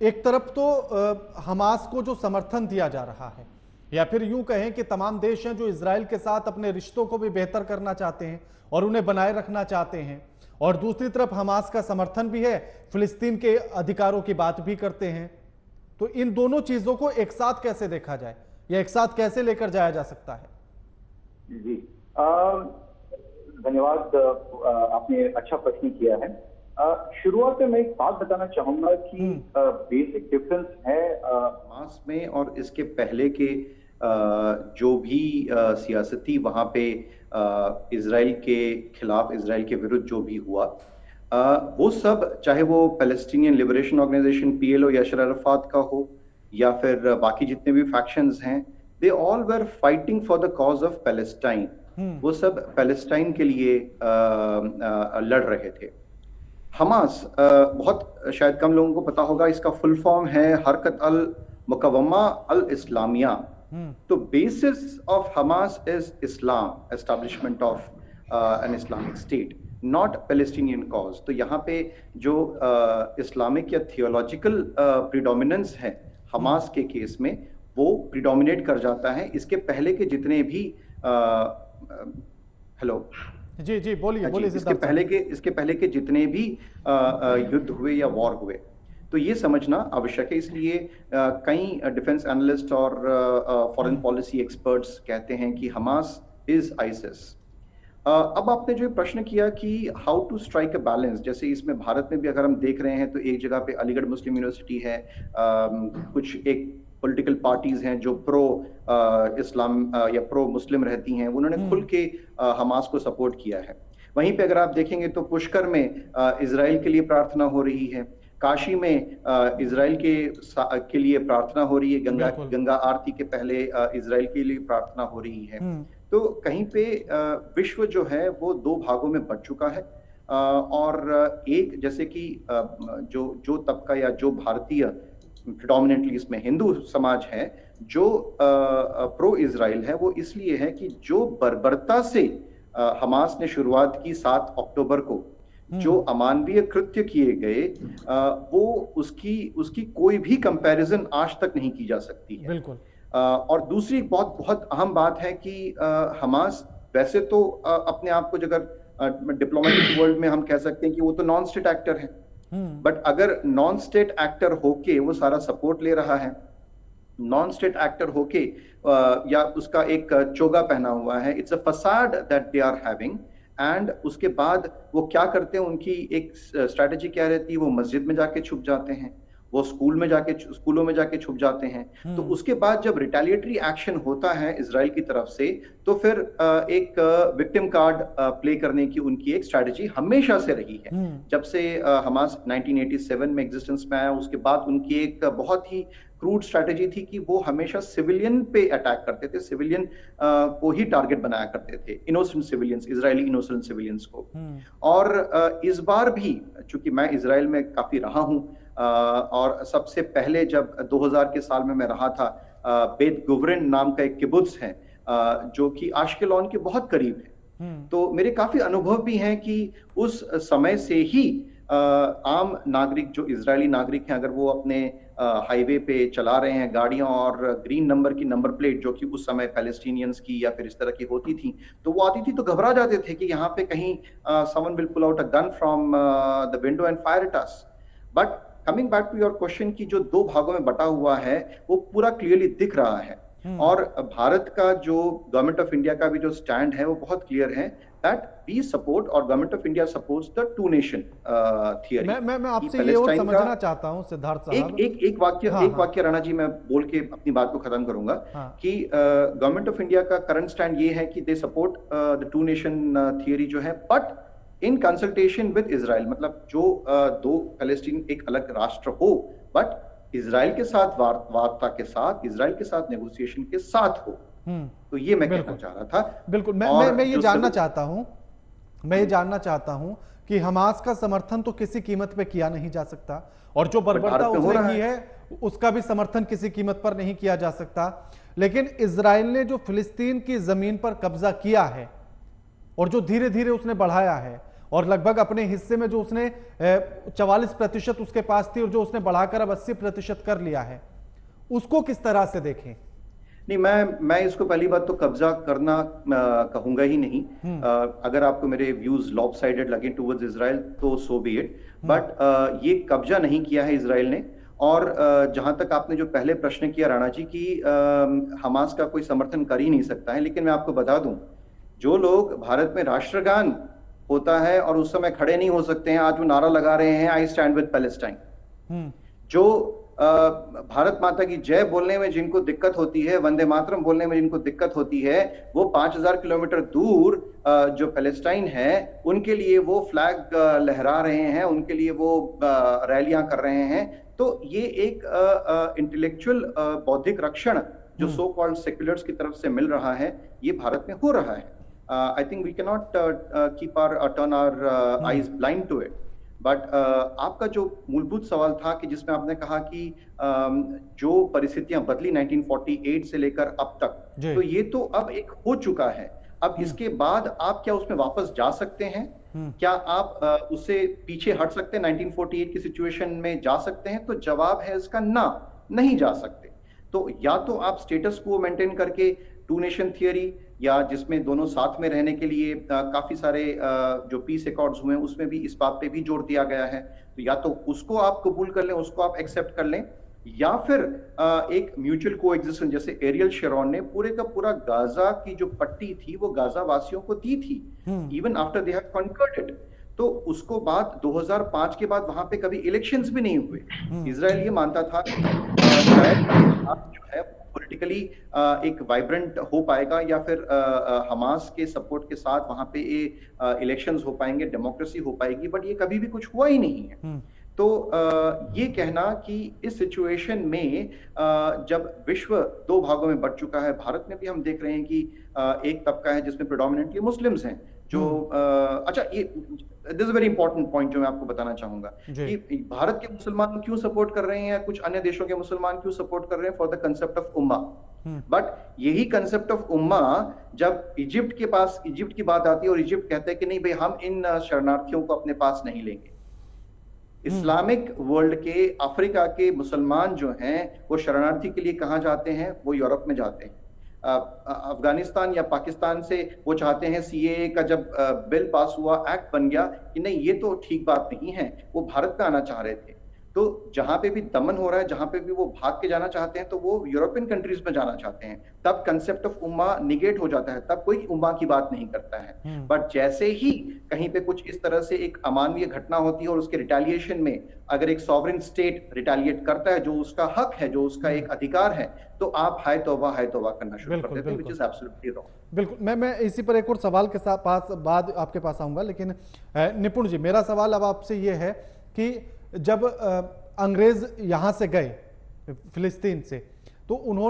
एक तरफ तो हमास को जो समर्थन दिया जा रहा है, या फिर यूं कहें कि तमाम देश हैं जो इजराइल के साथ अपने रिश्तों को भी बेहतर करना चाहते हैं और उन्हें बनाए रखना चाहते हैं, और दूसरी तरफ हमास का समर्थन भी है, फिलिस्तीन के अधिकारों की बात भी करते हैं। तो इन दोनों चीजों को एक साथ कैसे देखा जाए या एक साथ कैसे लेकर जाया जा सकता है? जी, धन्यवाद। आपने अच्छा प्रश्न किया है। शुरुआत में मैं एक बात बताना चाहूंगा कि बेसिक डिफरेंस है हमास में और इसके पहले के जो भी सियासती वहां पे इजराइल के खिलाफ, इजराइल के विरुद्ध जो भी हुआ, वो सब, चाहे वो Palestinian liberation organisation PLO Yasser Arafat का हो या फिर बाकी जितने भी फैक्शंस हैं, they all were fighting for the cause of Palestine. वो सब पैलेस्टाइन के लिए लड़ रहे थे। हमास, बहुत शायद कम लोगों को पता होगा, इसका फुल फॉर्म है हरकत अल मुकव्वमा अल इस्लामिया। तो basis of Hamas is Islam, establishment of an Islamic state, not Palestinian cause. तो यहाँ पे जो इस्लामिक या थियोलॉजिकल प्रीडोमिनेंस है हमास के केस में, वो प्रीडोमिनेट कर जाता है। इसके पहले के जितने भी हेलो जी जी बोलिए बोलिए। इसके पहले के जितने भी युद्ध हुए या वॉर हुए, तो ये समझना आवश्यक है। इसलिए कई डिफेंस एनालिस्ट और फॉरेन पॉलिसी एक्सपर्ट्स कहते हैं कि हमास इज आइसिस। अब आपने जो प्रश्न किया कि how to strike a balance, जैसे इसमें भारत में भी अगर हम देख रहे हैं तो एक जगह पे अलीगढ़ मुस्लिम यूनिवर्सिटी है, कुछ एक पॉलिटिकल पार्टीज हैं जो प्रो इस्लाम या प्रो मुस्लिम रहती हैं, उन्होंने खुल के हमास को सपोर्ट किया है। वहीं पे अगर आप देखेंगे तो पुष्कर में इजराइल के लिए प्रार्थना हो रही है, काशी में इजराइल के लिए प्रार्थना हो रही है, गंगा आरती के पहले इजराइल के लिए प्रार्थना हो रही है। तो कहीं पे विश्व जो है वो दो भागों में बंट चुका है, और एक जैसे कि जो तबका या जो भारतीय प्रेडोमिनेंटली इसमें हिंदू समाज है जो प्रो इजराइल है, वो इसलिए है कि जो बर्बरता से हमास ने शुरुआत की 7 अक्टूबर को, जो अमानवीय कृत्य किए गए, वो उसकी कोई भी कंपैरिजन आज तक नहीं की जा सकती है। बिल्कुल। और दूसरी बहुत अहम बात है कि हमास वैसे तो अपने आप को, अगर डिप्लोमेटिक वर्ल्ड में हम कह सकते हैं कि वो तो नॉन स्टेट एक्टर है, बट अगर नॉन स्टेट एक्टर होके वो सारा सपोर्ट ले रहा है, नॉन स्टेट एक्टर होके या उसका एक चोगा पहना हुआ है, it's a facade that they are having, and उसके बाद वो क्या करते हैं, उनकी एक स्ट्रैटेजी क्या रहती है, वो मस्जिद में जाके छुप जाते हैं, वो स्कूलों में जाके छुप जाते हैं। तो उसके बाद जब रिटेलिएटरी एक्शन होता है इजराइल की तरफ से, तो फिर एक विक्टिम कार्ड प्ले करने की उनकी एक स्ट्रैटेजी हमेशा से रही है। जब से हमास 1987 में एग्जिस्टेंस में आया, उसके बाद उनकी एक बहुत ही क्रूड स्ट्रैटेजी थी कि वो हमेशा सिविलियन पे अटैक करते थे, सिविलियन को ही टारगेट बनाया करते थे, innocent civilians, Israeli innocent civilians को। और इस बार भी, चूंकि मैं इजराइल में काफी रहा हूं, और सबसे पहले जब 2000 के साल में मैं रहा था, बेत गुवरिन नाम का एक किबुत्स है जो कि आश्केलॉन के बहुत करीब है। तो मेरे काफी अनुभव भी हैं कि उस समय से ही आम नागरिक, जो इजरायली नागरिक हैं, अगर वो अपने हाईवे पे चला रहे हैं गाड़ियां और ग्रीन नंबर की नंबर प्लेट जो कि उस समय पैलेस्टीनियंस की या फिर इस तरह की होती थी, तो वो आती थी तो घबरा जाते थे कि यहाँ पे कहीं someone will pull out a gun from the window and fire at us. But coming back to your question की जो दो भागों में बटा हुआ है, वो पूरा क्लियरली दिख रहा है। और भारत का जो, गवर्नमेंट ऑफ इंडिया का भी जो स्टैंड है वो बहुत क्लियर है, दैट वी सपोर्ट, और government of India supports the two nation theory. मैं आपसे ये और समझना चाहता हूं सिद्धार्थ साहब, एक वाक्य राणा जी मैं बोल के अपनी बात को खत्म करूंगा, कि गवर्नमेंट ऑफ इंडिया का करंट स्टैंड ये है कि they support the two nation theory जो है, but in consultation with Israel. मतलब जो दो पैलेस्टीन एक अलग राष्ट्र हो, बट इजराइल के साथ वार्ता के साथ, इजराइल के साथ नेगोशिएशन के साथ हो। तो ये मैं कहना चाह रहा था। बिल्कुल। मैं ये जानना चाहता हूं कि हमास का समर्थन तो किसी कीमत पे किया नहीं जा सकता, और जो बर्बरता उसने की है उसका भी समर्थन किसी कीमत पर नहीं किया जा सकता। लेकिन इजराइल ने जो फिलिस्तीन की जमीन पर कब्जा किया है और जो धीरे धीरे उसने बढ़ाया है, और लगभग अपने हिस्से में जो उसने 44% उसके पास थी और जो उसने बढ़ाकर अब 80% कर लिया है, उसको किस तरह से देखें? नहीं, मैं इसको पहली बात तो कब्जा करना कहूंगा ही नहीं। अगर आपको मेरे व्यूज लॉपसाइडेड लगे टुवर्ड्स इजराइल तो सो बी इट, बट ये कब्जा नहीं किया है इजराइल ने। और जहां तक आपने जो पहले प्रश्न किया राणा जी की हमास का कोई समर्थन कर ही नहीं सकता है, लेकिन मैं आपको बता दूं, जो लोग भारत में राष्ट्रगान होता है और उस समय खड़े नहीं हो सकते हैं, आज वो नारा लगा रहे हैं आई स्टैंड विद पैलेस्टाइन। जो भारत माता की जय बोलने में जिनको दिक्कत होती है, वंदे मातरम बोलने में जिनको दिक्कत होती है, वो 5000 किलोमीटर दूर जो पैलेस्टाइन है उनके लिए वो फ्लैग लहरा रहे हैं, उनके लिए वो रैलियां कर रहे हैं। तो ये एक इंटेलेक्चुअल बौद्धिक रक्षण जो सो कॉल्ड सेक्युलर्स की तरफ से मिल रहा है, ये भारत में हो रहा है। I think we can not keep our turn our eyes blind to it. But आपका जो मूलभूत सवाल था कि जिसमें आपने कहा कि जो परिस्थितियां बदली 1948 से लेकर अब तक, तो ये तो अब एक हो चुका है। अब इसके बाद आप क्या उसमें वापस जा सकते हैं? क्या आप उससे पीछे हट सकते हैं? 1948 की सिचुएशन में जा सकते हैं? तो जवाब है इसका ना, नहीं जा सकते। तो या तो आप स्टेटस को मेंटेन करके टू नेशन थियरी, या जिसमें दोनों साथ में रहने के लिए काफी सारे जो पीस अकॉर्ड्स हुए हैं उसमें भी इस बात पे भी जोर दिया गया है, तो या तो उसको आप कबूल कर लें, उसको आप एक्सेप्ट कर लें, या फिर एक म्यूचुअल कोएग्जिस्टेंस जैसे एरियल शेरॉन ने पूरे का पूरा गाजा की जो पट्टी थी वो गाजा वासियों को दी थी, even after they have conquered it. तो उसको बाद 2005 के बाद वहां पे कभी इलेक्शंस भी नहीं हुए। इजराइल ये मानता था कि शायद जो है पॉलिटिकली एक वाइब्रेंट हो पाएगा, या फिर हमास के सपोर्ट के साथ वहां पे इलेक्शंस हो पाएंगे, डेमोक्रेसी हो पाएगी, बट ये कभी भी कुछ हुआ ही नहीं है। तो ये कहना कि इस सिचुएशन में जब विश्व दो भागों में बंट चुका है, भारत में भी हम देख रहे हैं कि एक तबका है जिसमें प्रेडोमिनेंटली मुस्लिम्स हैं, जो अच्छा, ये this is very important point जो मैं आपको बताना चाहूंगा कि भारत के मुसलमान क्यों सपोर्ट कर रहे हैं, कुछ अन्य देशों के मुसलमान क्यों सपोर्ट कर रहे हैं, for the concept of Umma. But यही कंसेप्ट ऑफ उम्मा जब इजिप्ट की बात आती है और इजिप्ट कहता है कि नहीं भाई, हम इन शरणार्थियों को अपने पास नहीं लेंगे, इस्लामिक वर्ल्ड के अफ्रीका के मुसलमान जो हैं वो शरणार्थी के लिए कहां जाते हैं? वो यूरोप में जाते हैं। अफगानिस्तान या पाकिस्तान से वो चाहते हैं, सीएए का जब बिल पास हुआ, एक्ट बन गया कि नहीं ये तो ठीक बात नहीं है, वो भारत में आना चाह रहे थे। तो जहां पे भी दमन हो रहा है, जहां पे भी वो भाग के जाना चाहते हैं, तो वो यूरोपियन कंट्रीज में जाना चाहते हैं। तब कंसेप्ट ऑफ उम्मा निगेट हो जाता है, तब कोई उम्मा की बात नहीं करता है। बट जैसे ही कहीं पे कुछ इस तरह से एक अमानवीय घटना होती है और उसके रिटेलिएशन में अगर एक सॉवरेन स्टेट रिटेलिएट करता है, जो उसका हक है, जो उसका एक अधिकार है, तो आप हाय तौबा करना शुरू कर देते हैं, व्हिच इज एब्सोल्युटली रॉन्ग। बिल्कुल, मैं इसी पर एक और सवाल के साथ बाद आपके पास आऊंगा, लेकिन निपुण जी, मेरा सवाल अब आपसे ये है कि जब अंग्रेज यहां से गए फिलिस्तीन से, तो उन्होंने